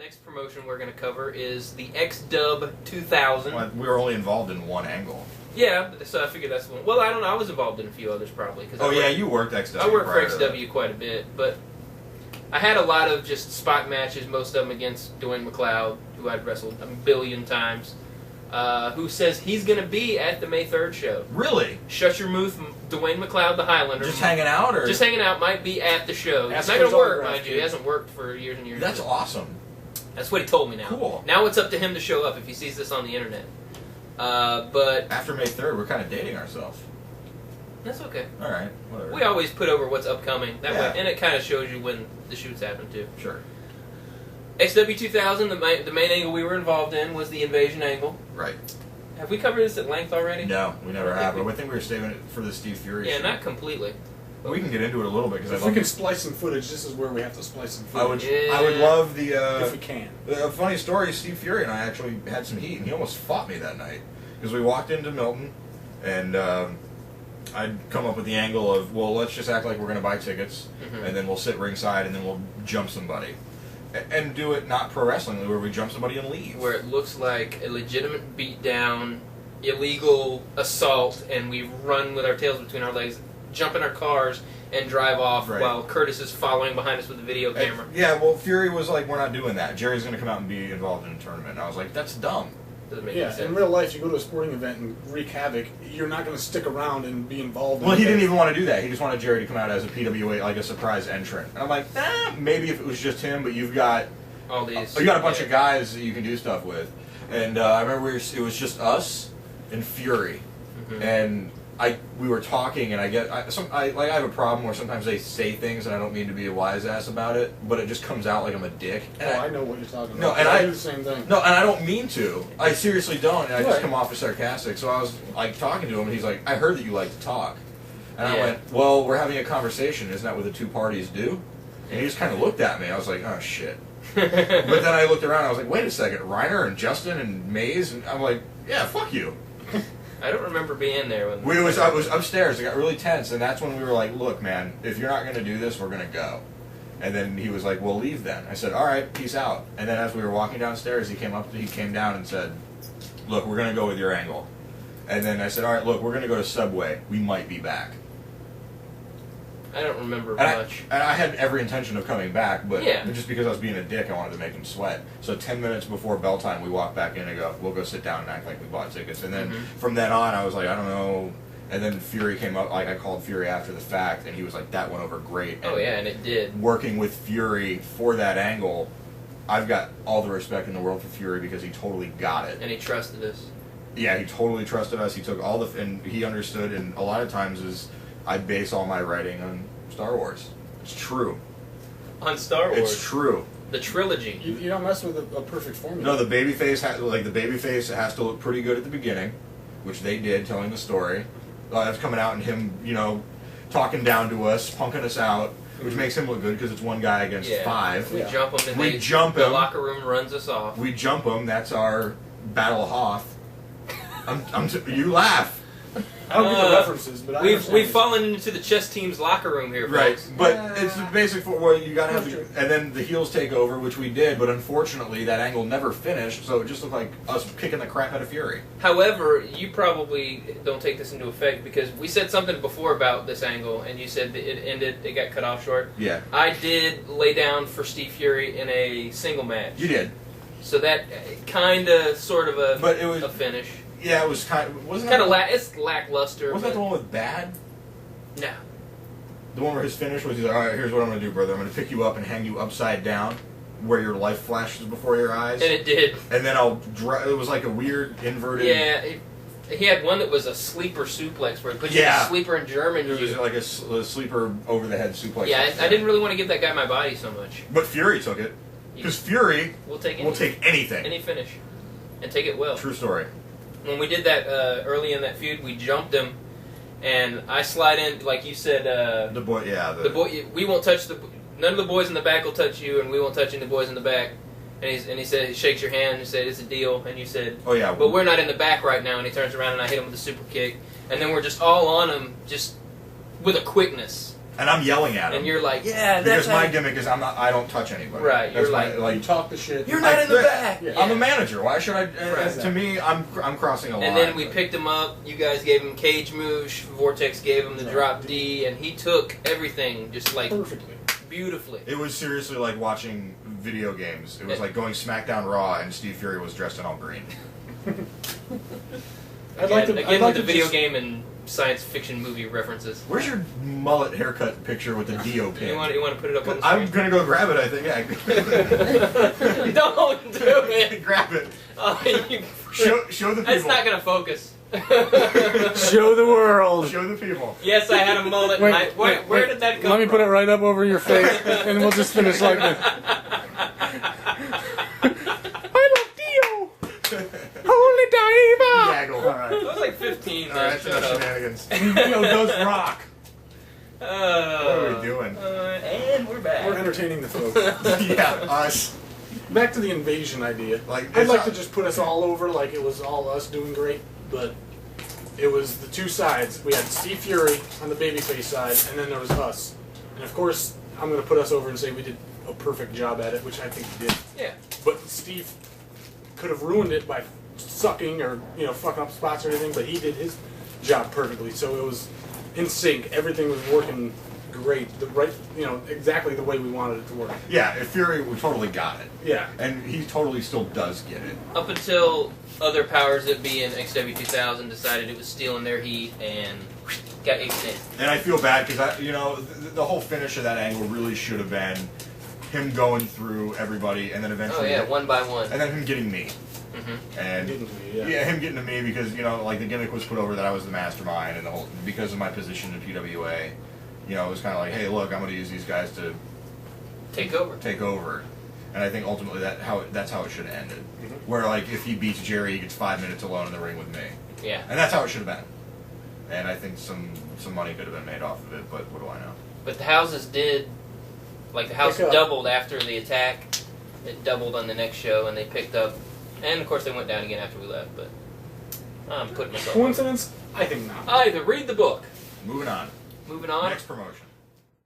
next promotion we're going to cover is the XW-2000. Well, we were only involved in one angle. Yeah, so I figured that's one. Well, I don't know. I was involved in a few others probably. You worked XW. I worked for XW quite a bit, but I had a lot of just spot matches, most of them against Dwayne McLeod, who I'd wrestled a billion times, who says he's going to be at the May 3rd show. Really? Shut your mouth, Dwayne McLeod, the Highlander. Just hanging out? Or just hanging out, might be at the show. It's not going to work, mind you. He hasn't worked for years and years. That's awesome. That's what he told me now. Cool. Now it's up to him to show up if he sees this on the internet. But after May 3rd, we're kind of dating ourselves. That's okay. All right, whatever. We always put over what's upcoming that Yeah. way, and it kind of shows you when the shoots happen too. Sure. XW-2000, the main angle we were involved in was the invasion angle. Right. Have we covered this at length already? No, we never have. But I think we were saving it for the Steve Fury. Yeah, shoot. not completely. We can get into it a little bit because if we can splice some footage, this is where we have to splice some footage. I would love the. If we can. A funny story: Steve Fury and I actually had some heat, and he almost fought me that night because we walked into Milton, and I'd come up with the angle of, well, let's just act like we're going to buy tickets, and then we'll sit ringside, and then we'll jump somebody, and do it not pro wrestling where we jump somebody and leave. Where it looks like a legitimate beatdown, illegal assault, and we run with our tails between our legs, jump in our cars, and drive off while Curtis is following behind us with the video camera. Yeah, well, Fury was like, we're not doing that. Jerry's going to come out and be involved in a tournament. And I was like, that's dumb. Doesn't make any sense. In real life, you go to a sporting event and wreak havoc, you're not going to stick around and be involved in Well, he didn't even want to do that. He just wanted Jerry to come out as a PWA, like a surprise entrant. And I'm like, maybe if it was just him, but you've got all these. You got a bunch of guys that you can do stuff with. And I remember it was just us and Fury. And we were talking, and I have a problem where sometimes they say things and I don't mean to be a wise ass about it, but it just comes out like I'm a dick. And I know what you're talking about. No, and I do the same thing. No, and I don't mean to. I seriously don't, and I just come off as sarcastic. So I was like talking to him, and he's like, "I heard that you like to talk," and I went, "Well, we're having a conversation. Isn't that what the two parties do?" And he just kind of looked at me. I was like, "Oh shit." But then I looked around. I was like, "Wait a second, Reiner and Justin and Mays," and I'm like, "Yeah, fuck you." I don't remember being there when I was upstairs. It got really tense, and that's when we were like, "Look, man, if you're not going to do this, we're going to go." And then he was like, "Well, leave then." I said, "All right, peace out." And then as we were walking downstairs, he came down and said, "Look, we're going to go with your angle." And then I said, "All right, look, we're going to go to Subway. We might be back." I don't remember much. And I had every intention of coming back, but yeah. just because I was being a dick, I wanted to make him sweat. So 10 minutes before bell time, we walked back in and go, "We'll go sit down and act like we bought tickets." And then from then on, I was like, I don't know. And then Fury came up, like I called Fury after the fact, and he was like, "That went over great." And and it did. Working with Fury for that angle, I've got all the respect in the world for Fury because he totally got it. And he trusted us. Yeah, he totally trusted us. He took all and he understood, and a lot of times I base all my writing on Star Wars. It's true. On Star Wars? It's true. The trilogy. You don't mess with a perfect formula. No, the babyface has to look pretty good at the beginning, which they did, telling the story. That's coming out and him, talking down to us, punking us out, which makes him look good because it's one guy against five. We jump him. And the locker room runs us off. We jump him. That's our Battle of Hoth. You laugh. I don't get the references, but we've fallen into the chess team's locker room here, folks. Right, but it's the basic you gotta have, and then the heels take over, which we did, but unfortunately that angle never finished, so it just looked like us kicking the crap out of Fury. However, you probably don't take this into effect because we said something before about this angle, and you said that it got cut off short. Yeah. I did lay down for Steve Fury in a single match. You did. So that sort of a finish. Yeah, it was kind of... It's lackluster. Wasn't that the one with Bad? No. The one where his finish was, he's like, "All right, here's what I'm going to do, brother. I'm going to pick you up and hang you upside down where your life flashes before your eyes." And it did. And then it was like a weird inverted... Yeah, he had one that was a sleeper suplex where he put you in a sleeper in German. It was like a sleeper over-the-head suplex. Yeah, I didn't really want to give that guy my body so much. But Fury took it. Because Fury will take anything. Any finish. And take it well. True story. When we did that early in that feud, we jumped him, and I slide in, like you said. The boy, we won't touch none of the boys in the back will touch you, and we won't touch any of the boys in the back. And he said, he shakes your hand and he said, "It's a deal." And you said, "Oh yeah, but we're not in the back right now." And he turns around and I hit him with a super kick, and then we're just all on him, just with a quickness. And I'm yelling at him. And you're like, yeah, because that's my gimmick is I don't touch anybody. Right, That's you're like, You talk the shit. you're not in the back. Yeah. I'm a manager. Why should I? Right. To me, I'm crossing a line. And then we picked him up. You guys gave him cage moosh. Vortex gave him the drop D, and he took everything just like Perfectly. beautifully. It was seriously like watching video games. It was like going SmackDown Raw, and Steve Fury was dressed in all green. Again with the video game and science fiction movie references. Where's your mullet haircut picture with the Dio pin? You want to put it up on the I'm screen? gonna go grab it. I think. Yeah. Don't do it. Grab it. Oh, you Show the people. It's not gonna focus. Show the world. Show the people. Yes, I had a mullet. Wait, where did that come Let me from? put it right up over your face, and we'll just finish like this. I love Dio. Holy diva. Gaggle. All right. I was like 15. All right. Shut up. Shenanigans. Dio does rock. What Oh. are we doing? And we're back. We're entertaining the folks. Yeah, us. Back to the invasion idea. Like, I'd like to just put us all over like it was all us doing great, but it was the two sides. We had Steve Fury on the babyface side, and then there was us. And of course, I'm going to put us over and say we did a perfect job at it, which I think we did. Yeah. But Steve could have ruined it by sucking or fucking up spots or anything, but he did his job perfectly. So it was in sync. Everything was working great. The right, exactly the way we wanted it to work. Yeah, if Fury, we totally got it. Yeah. And he totally still does get it. Up until other powers that be in XW-2000 decided it was stealing their heat and got aped in. And I feel bad because the whole finish of that angle really should have been him going through everybody and then Oh eventually, yeah, one by one. and then him getting me. Mm-hmm. And Didn't we? Yeah. yeah, him getting to me because like the gimmick was put over that I was the mastermind and the whole because of my position in PWA. It was kind of like, hey, look, I'm going to use these guys to Take over. take over. And I think ultimately that's how it should have ended. Mhm. Where like if he beats Jerry, he gets 5 minutes alone in the ring with me. Yeah. And that's how it should have been. And I think some money could have been made off of it, but what do I know? But the houses did, like the house Pick up. doubled after the attack. It doubled on the next show, and they picked up. And of course, they went down again after we left. But I'm putting myself. Coincidence? I think not. Either read the book. Moving on. Moving on. Next promotion.